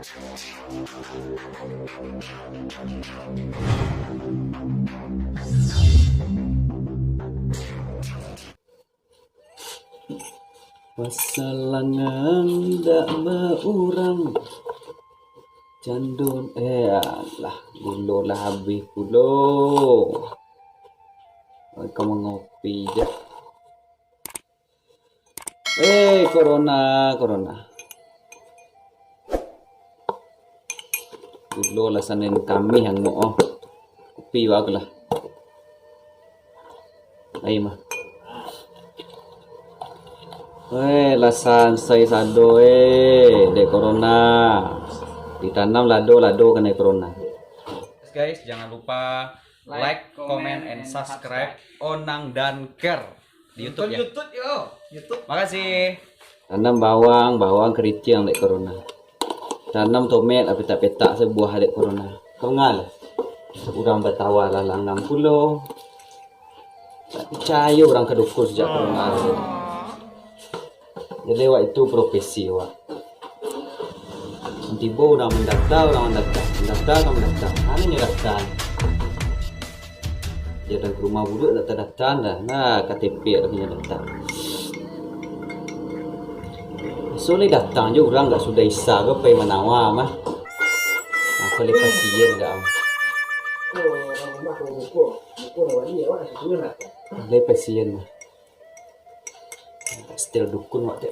Pasalangan dak beurang candun alah gulo lah habis pulo. Kamu ngopi je. Corona. Gulo lah sanen kami hang mo. Kopi wa lah. Ai mah. Lasan saya sado de corona. Ditanam lado kena corona. Guys, jangan lupa like, comment, and subscribe Onang dan Ker di YouTube ya. YouTube. Makasih. Tanam bawang keriting de corona. Tanam tomat petak-petak sebuah de corona. Kau ngal. Urang betawa lah langang pulau. Tak percaya orang kedukun sejak corona. Jadi wak itu profesi wak. Tiba orang mendaftar. Ini nyerahkan. Dia datang ke rumah budak daftar dah. Nah, KTP ada punya daftar. Soalnya datang je orang tak sudah isa ke pergi menawa mah. Apa lepas pasien dah. Lepas pasien mah. Still dukun wak dia.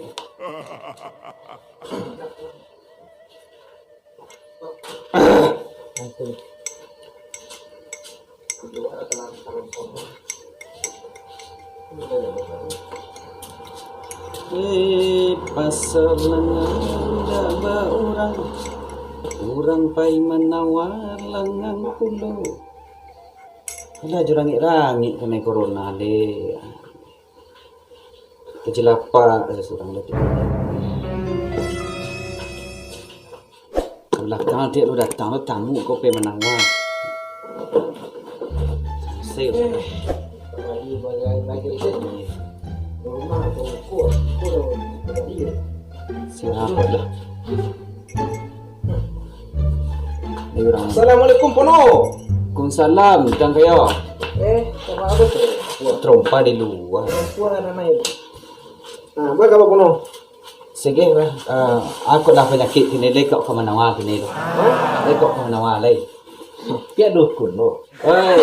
Pasalangan dak beurang urang pai menawar langang pulo. Alah jurangit-rangit kena corona le. Kejelapa seorang lagi. Belakang dia lu datang lu tamu kau pe menawar. Saya siapa lah. Assalamualaikum Pono. Waalaikumsalam, tang kayo. Sama apa tu? Trompa di luar. Puan anak itu. Nah, buat apa Pono? Sige, aku dah penyakit kini lekok ke menawa kini tu. Lekok ke menawa lagi. Pihak dukun lo. Bah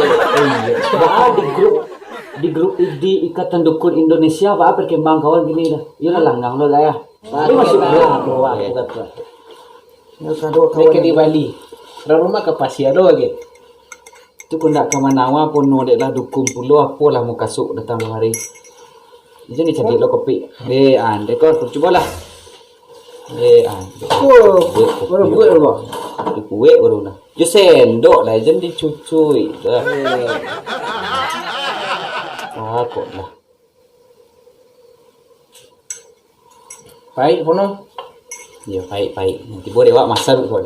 di grup di Ikatan Dukun Indonesia apa perkembang kawan gini dah. Ia langgang lo lah ya. Ini masih belum doa aku kata. Ya kado kawan di Bali. Dari rumah ke Pasiado lagi. Tu kau nak ke Manawa pun no dek lah dukun puluh apa lah mau kasuk datang hari. Jadi cari lo kopi. Ande kau cuba lah. Buat apa? Kue baru lah. Yo sendok lah jadi cucuy. Kok lah. Baik Pono. Ya baik. Nanti boleh wak masak kau.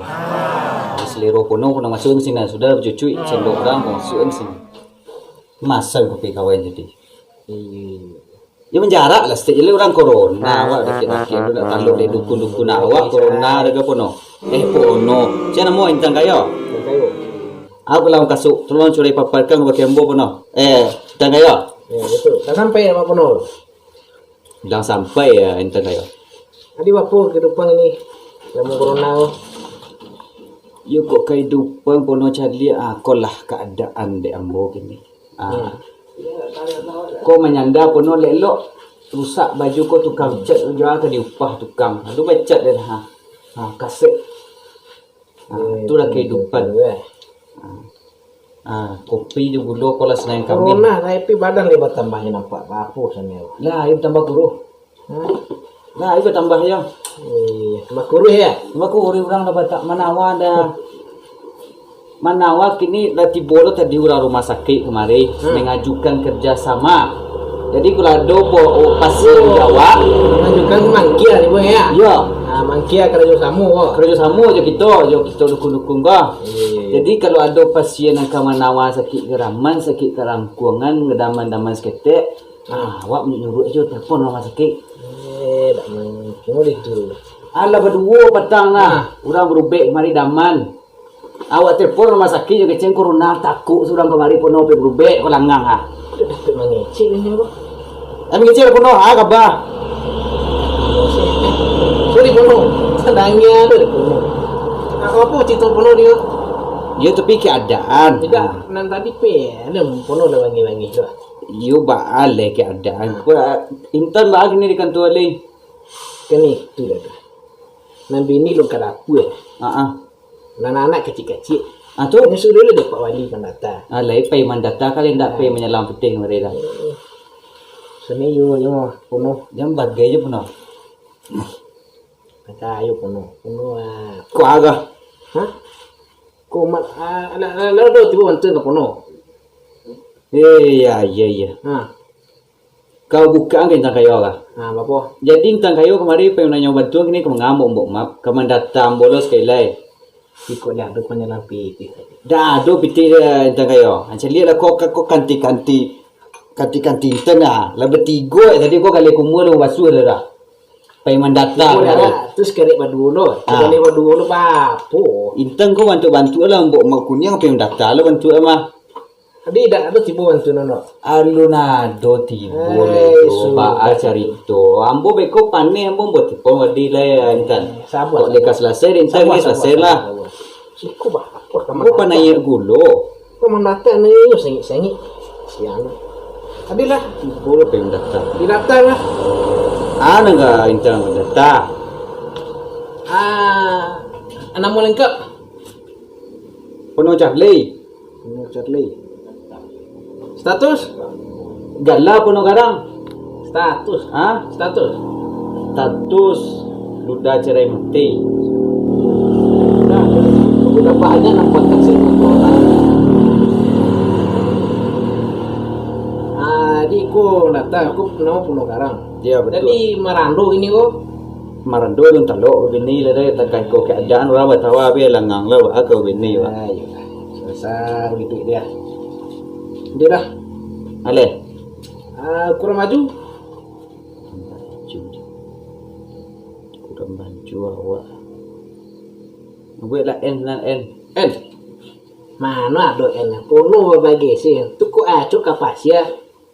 Selero Pono pun masuk ke sini sudah cucuy sendok orang masuk ke sini. Masak kopi kawan jadi. Ya menjarak lah setiap jeli orang corona awak dikit-dikit nak taluk de dukun-dukun awak corona dekat Pono. Pono. Siapa nama intang kayo? Aku lawan kasuk tolong curi paparkan ke Kembo Pono. Intang kayo? Ya betul. Dah sampai ya Pak Pono. Dah sampai ya intang kayo. Adi apa kehidupan ini? Lama corona. Yo kok kehidupan Pono cari aku lah keadaan de ambo kini. Kau menyanda Pono lelok rusak baju kau tukang cat jual ke diupah tukang. Aduh bacat dah kaset. Itulah kehidupan. Kopi je gula kau lah senang kami. Corona tapi badan lebat tambahnya nampak apa sana. Lah ibu tambah kurus. Lah ibu tambah ya. Tambah kurus ya. Tambah kurus orang dah batak Manawa dah. Manawa kini lati bolo tadi urang rumah sakit kemarin mengajukan kerjasama. Jadi kalau ada pasien Jawa mengajukan ke Mangkia ibu ya. Ya. Nah, Mangkia kerjasama aja kita dukun-dukun kah. Jadi kalau ada pasien yang ke Manawa sakit geraman, sakit kerangkuangan, ngedaman-daman seketek, awak menyuruh aja telepon rumah sakit. Tak mau itu. Ala berdua petang lah. Orang berubek mari daman. Awak telepon rumah sakit juga ceng corona takut sudah kemari pono pe berubek langang ah. Dapat mengecek ni apa? Ami kecil pono ah kabah. Sorry pono. Sedangnya tu pono. Apa cerita pono dia? Dia tapi keadaan. Tidak, nan tadi pe ada pono dah wangi-wangi tu. Yo baale keadaan. Ko intan ba gini di kantor le. Kani tu dah. Nan bini lu karapu eh. Ah. Anak-anak kecil-kecil. Tu Hanya sudah ada Pak Wali pendata. alai pay mandata kali ndak pay menyelam penting mereka. Seni yo pono. Jam bagai je pono. Kata ayo pono. Pono Ko aga. Hah? Ko mat ala do tiba bantu ke pono. Ya. Ha. Kau buka angin tang kayo lah. Ha bapa. Jadi tang kayo kemari pengen nanya bantuan kini kau ngamuk mbok map kemandatang bolos kailai. Ikut dah do penyelam pi. Dah do piti tang kayo. Anca lihat lah kau kanti tena. Lah bertiga tadi kau kali kumul lu basuh lah dah. Pai mandata dah. Terus kerek badu lo. Kali badu lo papo. Intang kau bantu lah mbok mak kuning apa yang data lah bantu mah. Adi dah ada tiba bantu nono. Alunado tibo leto ba acarito ambo beko pane ambo boti pon wadi la intan Sabar. kok lekas selesai intan ni selesai lah Siku ba. ambo panai gulo Kau mendata ni yo sengi. Siang. Adi lah. gulo pe data Di data lah. ana ga intan data Nama lengkap. pono Charlie Pono Charlie. Status? gala pono garang Status. ha Status. status luda cerai mati Udah banyak nampak taksi motor. Di ko nata aku nama Puno Garang. ya betul Jadi Marando ini ko. marando dun talo bini le dai takai ko keadaan ora batawa be langang la aku bini wa Ayo. Selesai gitu dia. Dia dah. ale Kurang maju. kurang baju awak buat lah N dan N Mana ada enak. Puno bagi sih. Tu ko acuk kapas ya.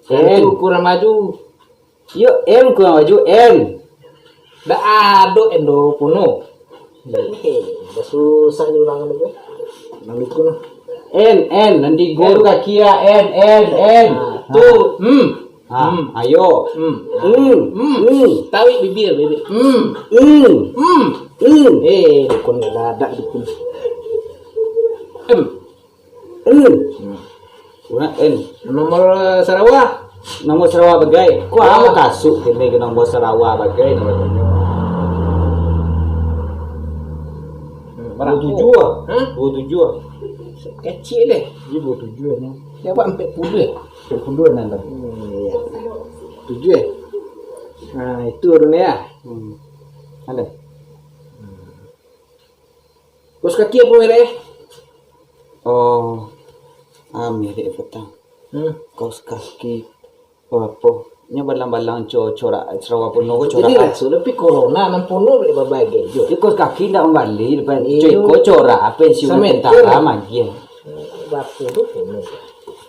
N. Kurang maju. yuk M kurang baju N Dah ada endo Puno. Dah susah ni orang ni. Lalu kuno. N nanti guru kaki ya N Tu. ayo Tahu bibir. Dukun dadak dukun. kurang N Nomor Sarawak. nomor Sarawak bagai kau amo kasuk kene ke nomor Sarawak bagai Berapa? 27 ah Hah? 27 ah Kecil deh. dia 27 ni Dia buat 40. 22 nanti Ya. 7 Nah, itu orangnya ya. ada Kos kaki apa merek? oh mirip petang kaos kaki apa nya balang-balang corak Sarawak Puno ko Jadi corak rasul lebih corona nan Puno boleh berbagai jo. kaos kaki ndak kembali depan Iyo. cuy ko corak pensiun Samet, tentara corak. magi Baku tu Puno.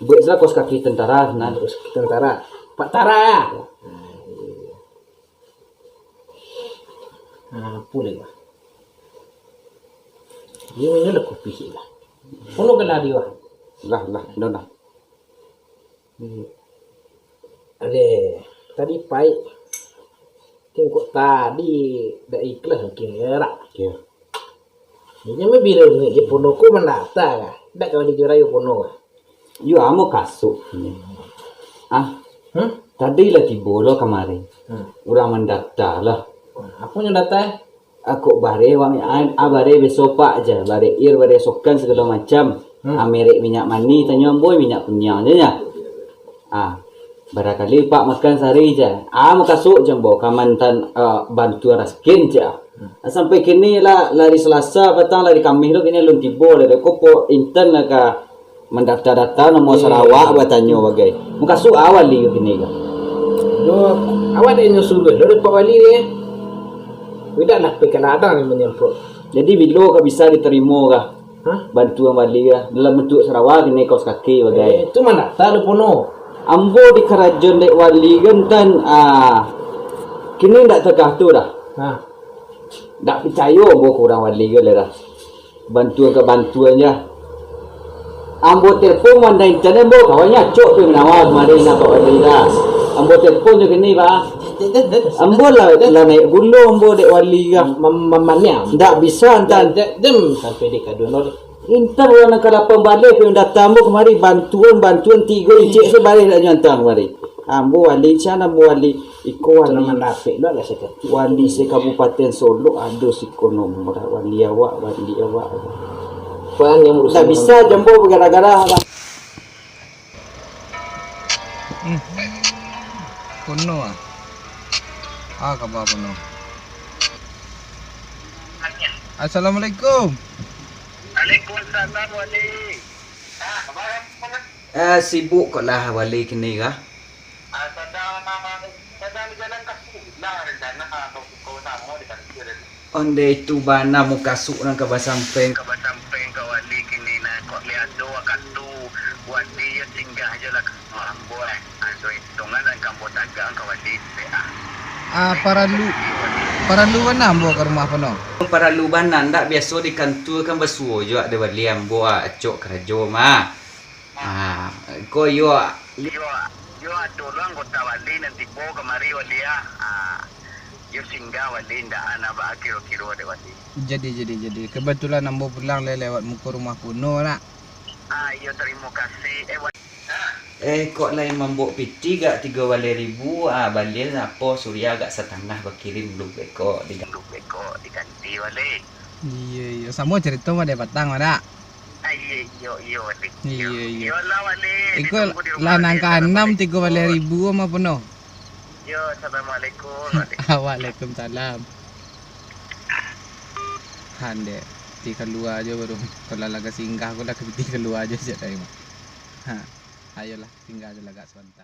buat salah kaos kaki tentara nah Terus tentara. Pak Tara ya. Boleh lah. Dia minum dah kopi sih lah. Puno kena dia. lah dah Ada tadi pai. Tengok tadi dah ikhlas mungkin era. ya Ini mah bila ni je Puno ko mendata lah. Dak kau dijurai Puno. yo amo kasuk ni tadi lah tiba lo kemarin orang mendaftar lah Apa yang data? aku bare wang bare besopak aja bare ir bare sokan segala macam merek minyak mani tanya boy minyak kunyang je nya barangkali pak makan sehari je mau kasuk je bawa kamantan bantu raskin je sampai kini lah lari Selasa petang lari Kamis lo kini belum tiba lah ko po intern lah ka mendaftar-daftar nomor Sarawak bertanya bagai muka su awal li kini ka Lo awak dah nyusul lo Pak Wali ni. Tidak nak pikir ada yang menyemput. Jadi bilo ka bisa diterima kah? Hah? Bantuan wali kah? Dalam bentuk Sarawak kini kaos kaki bagai. Itu mana tak ada puno. Ambo di kerajaan dek wali kan kini ndak tegah tu dah. Nah, Ndak percaya ambo kurang wali ke dah. Bantuan ke bantuannya. Ambo telefon mana internet ambo kawannya cok tu menawa kemarin nak wali dah. Ambo telefon je kini ba. Ambo lah naik gulu ambo dek wali kah. Mamanya. Ndak bisa entan. Jam sampai di kadun. Intar orang nak lapang balik yang datang ambo kemari bantuan 3 icik se balik nak nyantang kemari. Ambo wali sana ambo wali iko wali Menapik dah saya. wali se Kabupaten Solo ada si konom wali awak. Puan yang urusan. Tak bisa jambo gara-gara Puno ah. Kabar puno. Assalamualaikum. Waalaikumsalam wali. sibuk kok lah wali kini kah? Sedang jalan kasih lah rencana atau kau tamu di kantor. Onde itu bana muka suk nang ka basampeng. Kabar samping ke wali kini na kok lihat doa katu wali ya singgah aja lah mambo Aso hitungan dan kamu dagang ke wali Para lu mana ambo ke rumah puno? Para lubanan ndak biasa di kantor kan bersuo juga de wali ambo acok kerajo mah. Ko yo Yo dulu anggota wali nanti bawa kemari wali ya. Yo singgah wali ndak ana ba kilo-kilo de wali. Jadi kebetulan ambo pulang lewat muka rumah puno nak. Yo terima kasih kok lain mambok piti gak 3.000 balil apa Surya gak setengah berkirim belum beko di diganti wali. Iya, sama cerita mah dia batang mana? Yo wali. Iya. Yo lah wali. Iku lanang ka 6 3.000 mah puno. Yo, assalamualaikum wali. Waalaikumsalam. Hande, di keluar aja baru. Kalau laga singgah aku lah di keluar aja sih tadi mah. Ayolah singgah aja laga sebentar.